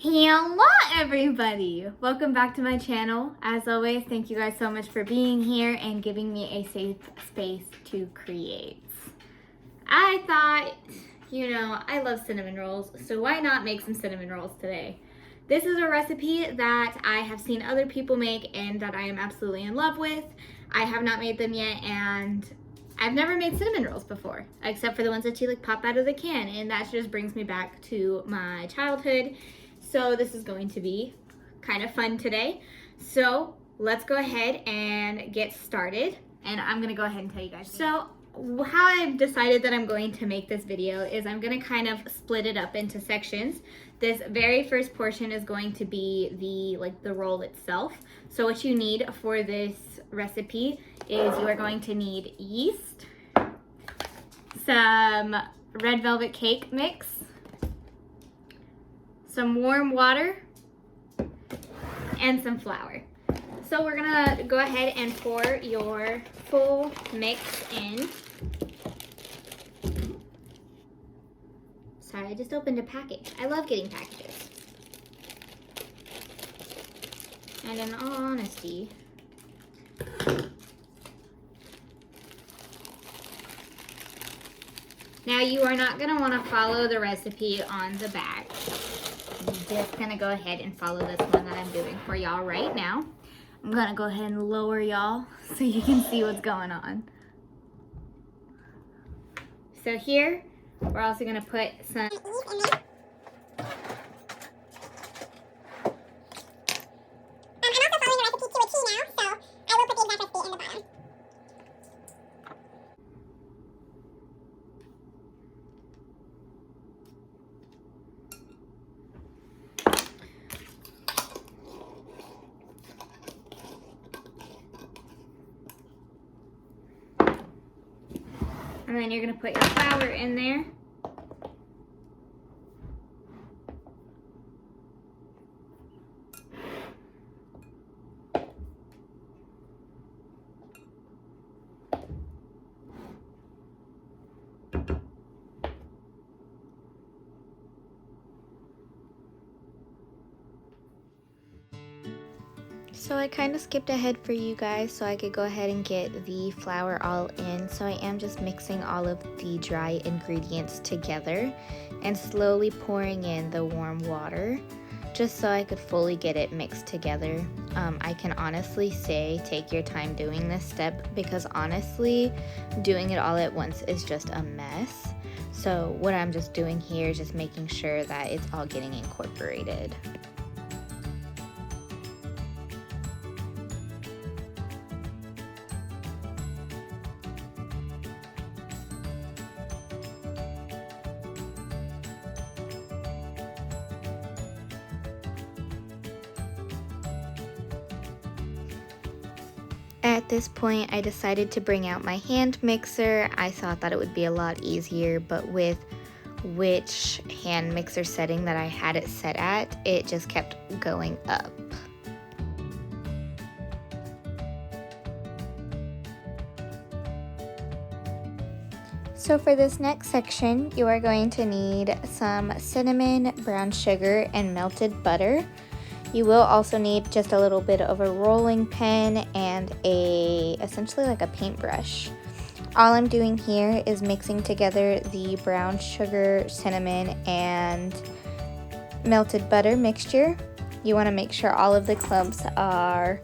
Hello everybody! Welcome back to my channel. As always, thank you guys so much for being here and giving me a safe space to create. I thought, I love cinnamon rolls, so why not make some cinnamon rolls today? This is a recipe that I have seen other people make and that I am absolutely in love with. I have not made them yet, and I've never made cinnamon rolls before, except for the ones that you pop out of the can, and that just brings me back to my childhood. So this is going to be kind of fun today. So let's go ahead and get started. And I'm gonna go ahead and tell you guys. So how I've decided that I'm going to make this video is I'm gonna kind of split it up into sections. This very first portion is going to be the roll itself. So what you need for this recipe is you are going to need yeast, some red velvet cake mix, some warm water, and some flour. So we're gonna go ahead and pour your full mix in. Sorry, I just opened a package. I love getting packages. And in all honesty, now you are not gonna wanna follow the recipe on the back. I'm just gonna go ahead and follow this one that I'm doing for y'all right now. I'm gonna go ahead and lower y'all so you can see what's going on. So here, we're also gonna put some yeast in there. I'm also following the recipe to a T now, so I will put the exact recipe in the bottom. And then you're gonna put your flour in there. So I kind of skipped ahead for you guys so I could go ahead and get the flour all in. So I am just mixing all of the dry ingredients together and slowly pouring in the warm water just so I could fully get it mixed together. I can honestly say take your time doing this step because honestly doing it all at once is just a mess. So what I'm just doing here is just making sure that it's all getting incorporated. At this point, I decided to bring out my hand mixer. I thought that it would be a lot easier, but with which hand mixer setting that I had it set at, it just kept going up. So for this next section, you are going to need some cinnamon, brown sugar, and melted butter. You will also need just a little bit of a rolling pin and essentially like a paintbrush. All I'm doing here is mixing together the brown sugar, cinnamon, and melted butter mixture. You want to make sure all of the clumps are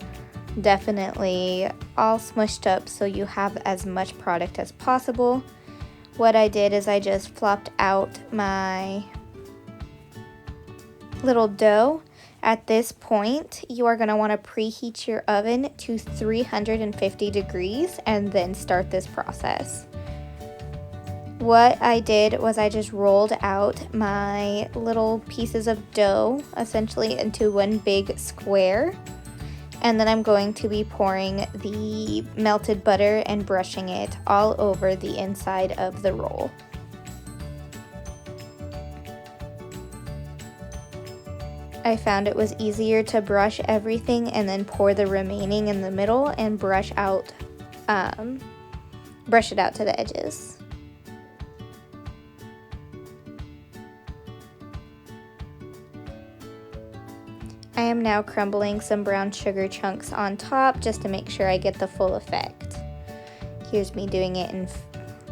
definitely all smushed up so you have as much product as possible. What I did is I just flopped out my little dough. At this point, you are going to want to preheat your oven to 350 degrees and then start this process. What I did was I just rolled out my little pieces of dough essentially into one big square. And then I'm going to be pouring the melted butter and brushing it all over the inside of the roll. I found it was easier to brush everything and then pour the remaining in the middle and brush it out to the edges. I am now crumbling some brown sugar chunks on top just to make sure I get the full effect. Here's me doing it in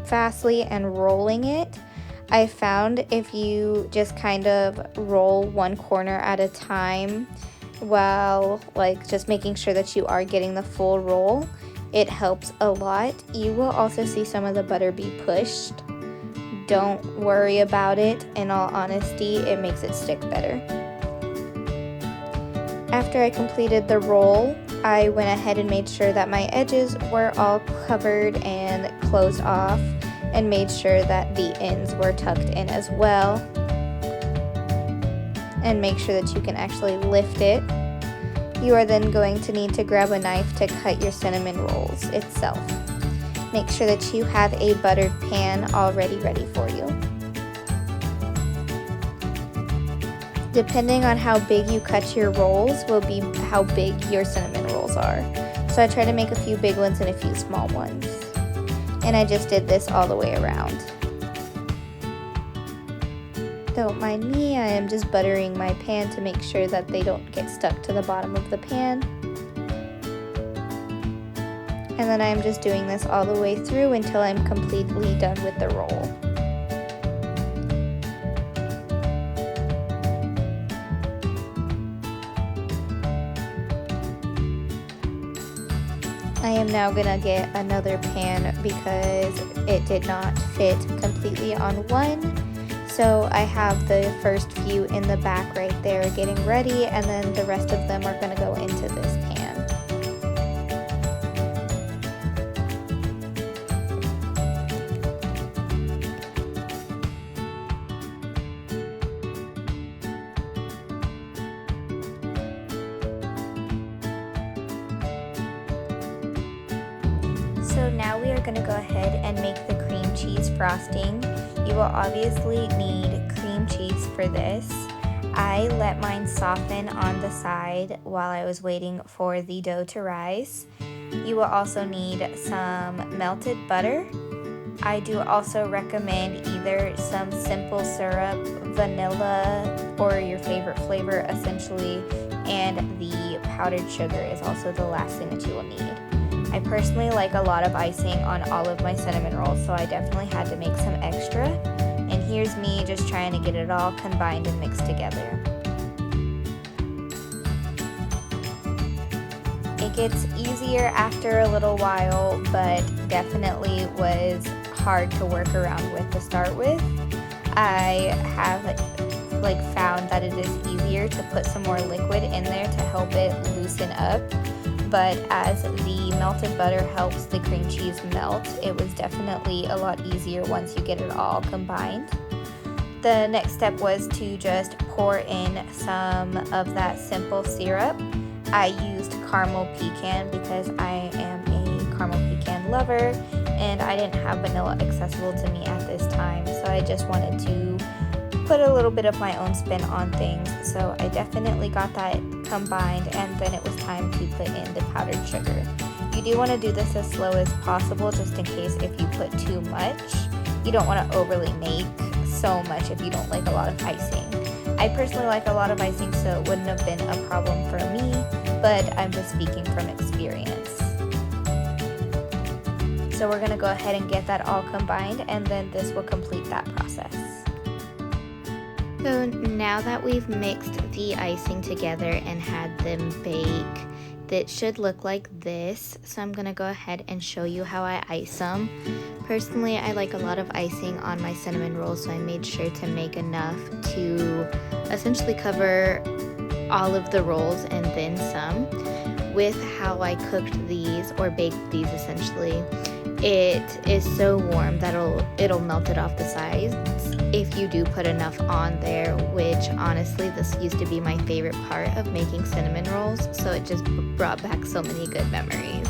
fastly and rolling it. I found if you just kind of roll one corner at a time while just making sure that you are getting the full roll, it helps a lot. You will also see some of the butter be pushed. Don't worry about it. In all honesty, it makes it stick better. After I completed the roll, I went ahead and made sure that my edges were all covered and closed off, and made sure that the ends were tucked in as well. And make sure that you can actually lift it. You are then going to need to grab a knife to cut your cinnamon rolls itself. Make sure that you have a buttered pan already ready for you. Depending on how big you cut your rolls will be how big your cinnamon rolls are. So I try to make a few big ones and a few small ones. And I just did this all the way around. Don't mind me, I am just buttering my pan to make sure that they don't get stuck to the bottom of the pan. And then I'm just doing this all the way through until I'm completely done with the roll. I am now gonna get another pan because it did not fit completely on one. So I have the first few in the back right there getting ready, and then the rest of them are gonna go into this pan. So now we are going to go ahead and make the cream cheese frosting. You will obviously need cream cheese for this. I let mine soften on the side while I was waiting for the dough to rise. You will also need some melted butter. I do also recommend either some simple syrup, vanilla, or your favorite flavor essentially, and the powdered sugar is also the last thing that you will need. I personally like a lot of icing on all of my cinnamon rolls, so I definitely had to make some extra. And here's me just trying to get it all combined and mixed together. It gets easier after a little while, but definitely was hard to work around with to start with. I have found that it is easier to put some more liquid in there to help it loosen up. But as the melted butter helps the cream cheese melt, it was definitely a lot easier once you get it all combined. The next step was to just pour in some of that simple syrup. I used caramel pecan because I am a caramel pecan lover, and I didn't have vanilla accessible to me at this time, so I just wanted to put a little bit of my own spin on things. So I definitely got that combined, and then it was time to put in the powdered sugar. You do want to do this as slow as possible, just in case if you put too much. You don't want to overly make so much if you don't like a lot of icing. I personally like a lot of icing, so it wouldn't have been a problem for me, but I'm just speaking from experience. So we're going to go ahead and get that all combined, and then this will complete that process. So now that we've mixed the icing together and had them bake, that should look like this. So I'm going to go ahead and show you how I ice them. Personally, I like a lot of icing on my cinnamon rolls, so I made sure to make enough to essentially cover all of the rolls and then some. With how I cooked these, or baked these essentially, it is so warm that it'll melt it off the sides if you do put enough on there, which honestly this used to be my favorite part of making cinnamon rolls, so it just brought back so many good memories.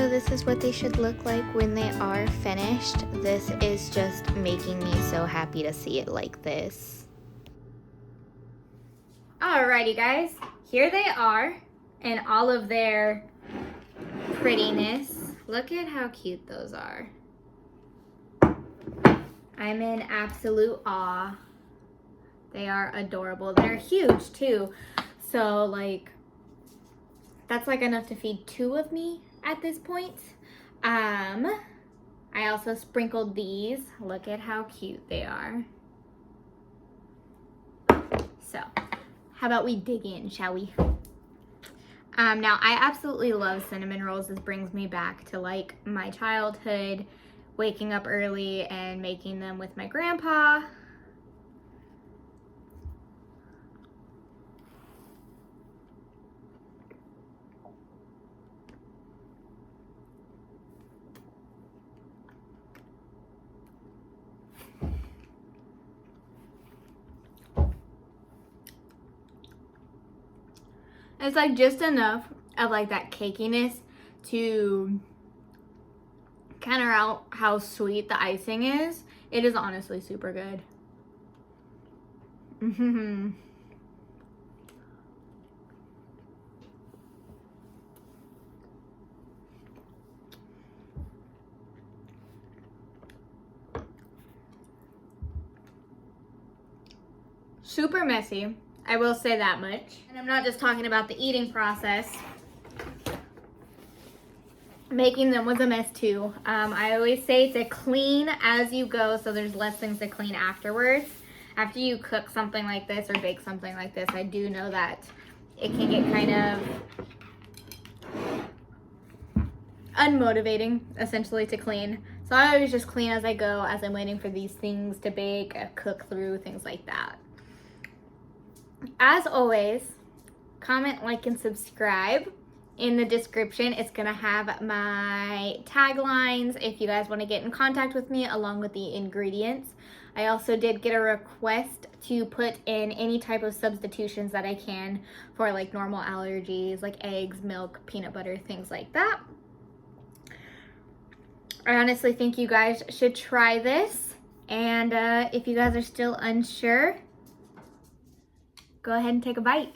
So this is what they should look like when they are finished. This is just making me so happy to see it like this. Alrighty guys, here they are in all of their prettiness. Look at how cute those are. I'm in absolute awe. They are adorable. They're huge too. So like, that's like enough to feed 2 of me at this point. I also sprinkled these. Look at how cute they are. So, how about we dig in, shall we? Now, I absolutely love cinnamon rolls. This brings me back to like my childhood, waking up early and making them with my grandpa. It's like just enough of like that cakiness to counter out how sweet the icing is. It is honestly super good. Super messy, I will say that much. And I'm not just talking about the eating process. Making them was a mess too. I always say to clean as you go so there's less things to clean afterwards. After you cook something like this or bake something like this, I do know that it can get kind of unmotivating, essentially, to clean. So I always just clean as I go, as I'm waiting for these things to bake, cook through, things like that. As always, comment, like, and subscribe. In the description, it's gonna have my taglines if you guys want to get in contact with me, along with the ingredients. I also did get a request to put in any type of substitutions that I can for like normal allergies, like eggs, milk, peanut butter, things like that. I honestly think you guys should try this. And if you guys are still unsure, go ahead and take a bite.